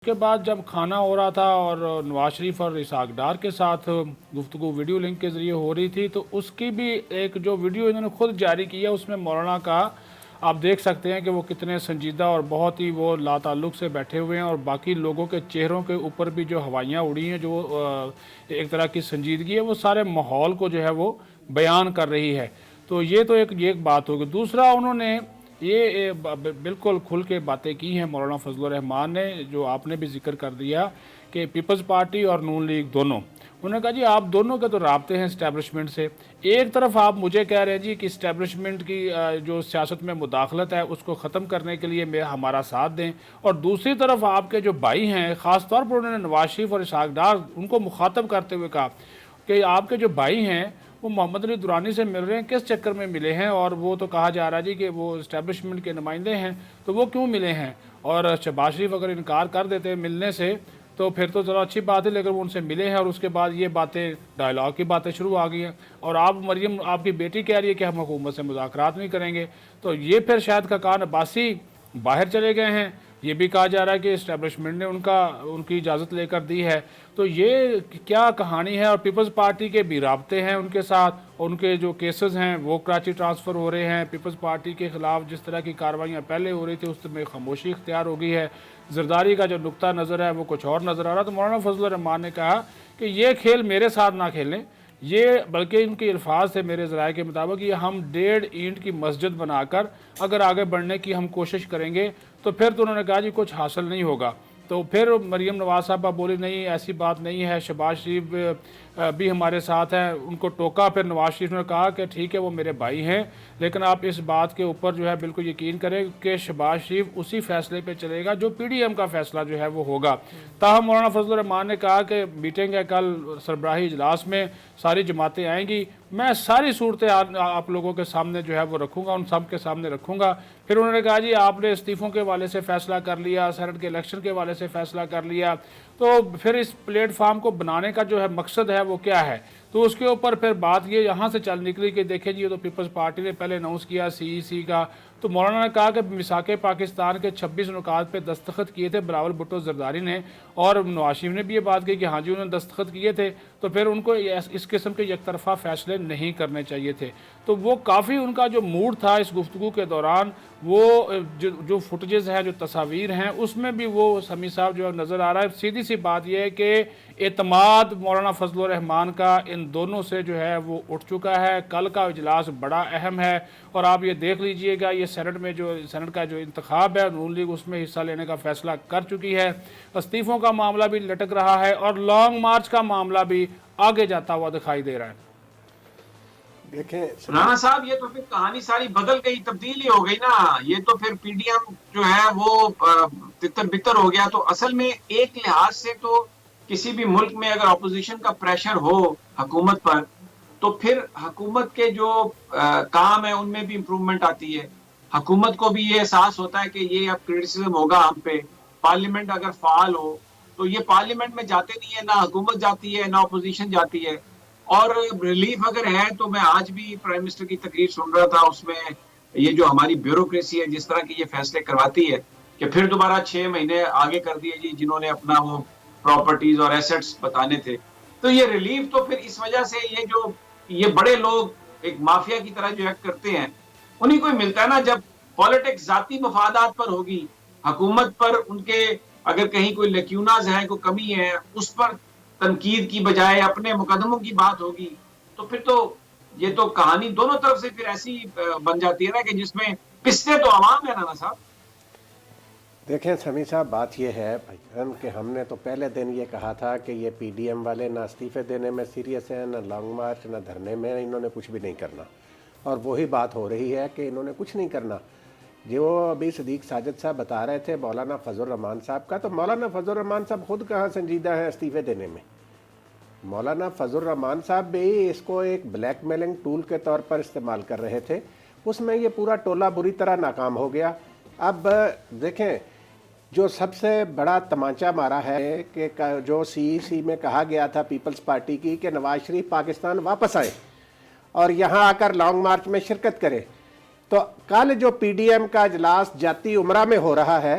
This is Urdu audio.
کے بعد جب کھانا ہو رہا تھا اور نواز شریف اور اسحاق ڈار کے ساتھ گفتگو ویڈیو لنک کے ذریعے ہو رہی تھی، تو اس کی بھی ایک جو ویڈیو انہوں نے خود جاری کی ہے، اس میں مولانا کا آپ دیکھ سکتے ہیں کہ وہ کتنے سنجیدہ اور بہت ہی وہ لا تعلق سے بیٹھے ہوئے ہیں، اور باقی لوگوں کے چہروں کے اوپر بھی جو ہوائیاں اڑی ہیں، جو ایک طرح کی سنجیدگی ہے، وہ سارے ماحول کو جو ہے وہ بیان کر رہی ہے۔ تو یہ تو ایک بات ہوگی۔ دوسرا، انہوں نے یہ بالکل کھل کے باتیں کی ہیں مولانا فضل الرحمان نے، جو آپ نے بھی ذکر کر دیا کہ پیپلز پارٹی اور نون لیگ دونوں، انہوں نے کہا جی آپ دونوں کے تو رابطے ہیں اسٹیبلشمنٹ سے۔ ایک طرف آپ مجھے کہہ رہے ہیں جی کہ اسٹیبلشمنٹ کی جو سیاست میں مداخلت ہے اس کو ختم کرنے کے لیے ہمارا ساتھ دیں، اور دوسری طرف آپ کے جو بھائی ہیں، خاص طور پر انہوں نے نواز شریف اور اسحاق ڈار ان کو مخاطب کرتے ہوئے کہا کہ آپ کے جو بھائی ہیں وہ محمد علی درانی سے مل رہے ہیں، کس چکر میں ملے ہیں؟ اور وہ تو کہا جا رہا ہے جی کہ وہ اسٹیبلشمنٹ کے نمائندے ہیں، تو وہ کیوں ملے ہیں؟ اور شہباز شریف اگر انکار کر دیتے ہیں ملنے سے تو پھر تو ذرا اچھی بات ہے، لیکن وہ ان سے ملے ہیں، اور اس کے بعد یہ باتیں ڈائلاگ کی باتیں شروع آ گئی ہیں، اور مریم آپ کی بیٹی کہہ رہی ہے کہ ہم حکومت سے مذاکرات نہیں کریں گے۔ تو یہ پھر شاید خاقان عباسی باہر چلے گئے ہیں، یہ بھی کہا جا رہا ہے کہ اسٹیبلشمنٹ نے ان کی اجازت لے کر دی ہے۔ تو یہ کیا کہانی ہے؟ اور پیپلز پارٹی کے بھی رابطے ہیں ان کے ساتھ، ان کے جو کیسز ہیں وہ کراچی ٹرانسفر ہو رہے ہیں، پیپلز پارٹی کے خلاف جس طرح کی کارروائیاں پہلے ہو رہی تھی اس میں خاموشی اختیار ہو گئی ہے، زرداری کا جو نقطہ نظر ہے وہ کچھ اور نظر آ رہا۔ تو مولانا فضل الرحمان نے کہا کہ یہ کھیل میرے ساتھ نہ کھیلیں، یہ بلکہ ان کے الفاظ تھے میرے ذرائع کے مطابق، یہ ہم 1.5 اینٹ کی مسجد بنا کر اگر آگے بڑھنے کی ہم کوشش کریں گے تو پھر تو انہوں نے کہا جی کچھ حاصل نہیں ہوگا۔ تو پھر مریم نواز صاحبہ بولی نہیں ایسی بات نہیں ہے، شہباز شریف بھی ہمارے ساتھ ہیں، ان کو ٹوکا۔ پھر نواز شریف نے کہا کہ ٹھیک ہے وہ میرے بھائی ہیں، لیکن آپ اس بات کے اوپر جو ہے بالکل یقین کریں کہ شہباز شریف اسی فیصلے پہ چلے گا جو پی ڈی ایم کا فیصلہ جو ہے وہ ہوگا۔ تاہم مولانا فضل الرحمان نے کہا کہ میٹنگ ہے کل سربراہی اجلاس میں، ساری جماعتیں آئیں گی، میں ساری صورتیں آپ لوگوں کے سامنے جو ہے وہ رکھوں گا، ان سب کے سامنے رکھوں گا۔ پھر انہوں نے کہا جی آپ نے استعفوں کے حوالے سے فیصلہ کر لیا، سینٹ کے الیکشن کے حوالے سے فیصلہ کر لیا، تو پھر اس پلیٹ فارم کو بنانے کا جو ہے مقصد ہے وہ کیا ہے؟ تو اس کے اوپر پھر بات یہ یہاں سے چل نکلی کہ دیکھیں جی یہ تو پیپلز پارٹی نے پہلے اناؤنس کیا سی ای سی کا، تو مولانا نے کہا کہ میثاق پاکستان کے 26 نکات پہ دستخط کیے تھے بلاول بھٹو زرداری نے، اور نواز شریف نے بھی یہ بات کی کہ ہاں جی انہوں نے دستخط کیے تھے، تو پھر ان کو اس قسم کے یک طرفہ فیصلے نہیں کرنے چاہیے تھے۔ تو وہ کافی ان کا جو موڈ تھا اس گفتگو کے دوران، وہ جو فوٹیجز ہیں، جو تصاویر ہیں، اس میں بھی وہ سمیع صاحب جو نظر آ رہا ہے۔ سیدھی سی بات یہ ہے کہ اعتماد مولانا فضل الرحمان کا ان دونوں سے جو ہے وہ اٹھ چکا ہے۔ کل کا اجلاس بڑا اہم ہے، اور آپ یہ دیکھ لیجئے گا یہ سینٹ کا جو انتخاب ہے، نون لیگ اس میں حصہ لینے کا فیصلہ کر چکی ہے، استعفوں کا معاملہ بھی لٹک رہا ہے، اور لانگ مارچ کا معاملہ بھی آگے جاتا ہوا دکھائی دے رہا ہے۔ دیکھیں رانا صاحب، یہ تو پھر کہانی ساری بدل گئی، تبدیلی ہو گئی نا۔ یہ تو پھر پی ڈی ایم جو ہے وہ تتر بتر ہو گیا۔ تو اصل میں ایک لحاظ سے تو کسی بھی ملک میں اگر اپوزیشن کا پریشر ہو حکومت پر، تو پھر حکومت کے جو کام ہیں ان میں بھی امپروومنٹ آتی ہے۔ حکومت کو بھی یہ احساس ہوتا ہے کہ یہ اب کرٹیسزم ہوگا ہم پہ۔ پارلیمنٹ اگر فعال ہو تو یہ پارلیمنٹ میں جاتے نہیں ہے، نہ حکومت جاتی ہے نہ اپوزیشن جاتی ہے۔ اور ریلیف اگر ہے تو میں آج بھی پرائم منسٹر کی تقریر سن رہا تھا، اس میں یہ جو ہماری بیوروکریسی ہے جس طرح کی یہ فیصلے کرواتی ہے کہ پھر دوبارہ 6 مہینے آگے کر دیے جی جنہوں نے اپنا وہ پراپرٹیز اور ایسٹس بتانے تھے۔ تو یہ ریلیف تو پھر اس وجہ سے یہ بڑے لوگ ایک مافیا کی طرح جو ایکٹ کرتے ہیں انہیں کوئی ملتا ہے نا۔ جب پالیٹکس ذاتی مفادات پر ہوگی، حکومت پر ان کے اگر کہیں کوئی لیکیوناز ہیں، کوئی کمی ہے، اس پر تنقید کی بجائے اپنے مقدموں کی بات ہوگی، تو پھر تو یہ تو کہانی دونوں طرف سے پھر ایسی بن جاتی ہے نا کہ جس میں پستے تو عوام ہے نا صاحب۔ دیکھیں سمیع صاحب، بات یہ ہے کہ ہم نے تو پہلے دن یہ کہا تھا کہ یہ پی ڈی ایم والے نہ استعفے دینے میں سیریس ہیں، نہ لانگ مارچ، نہ دھرنے میں، انہوں نے کچھ بھی نہیں کرنا، اور وہی بات ہو رہی ہے کہ انہوں نے کچھ نہیں کرنا۔ جو ابھی صدیق ساجد صاحب بتا رہے تھے مولانا فضل الرحمان صاحب کا، تو مولانا فضل الرحمان صاحب خود کہاں سنجیدہ ہیں استعفے دینے میں؟ مولانا فضل الرحمان صاحب بھی اس کو ایک بلیک میلنگ ٹول کے طور پر استعمال کر رہے تھے، اس میں یہ پورا ٹولہ بری طرح ناکام ہو گیا۔ اب دیکھیں جو سب سے بڑا تمانچہ مارا ہے کہ جو سی ای سی میں کہا گیا تھا پیپلز پارٹی کی کہ نواز شریف پاکستان واپس آئے اور یہاں آ کر لانگ مارچ میں شرکت کرے، تو کل جو پی ڈی ایم کا اجلاس جاتی عمرہ میں ہو رہا ہے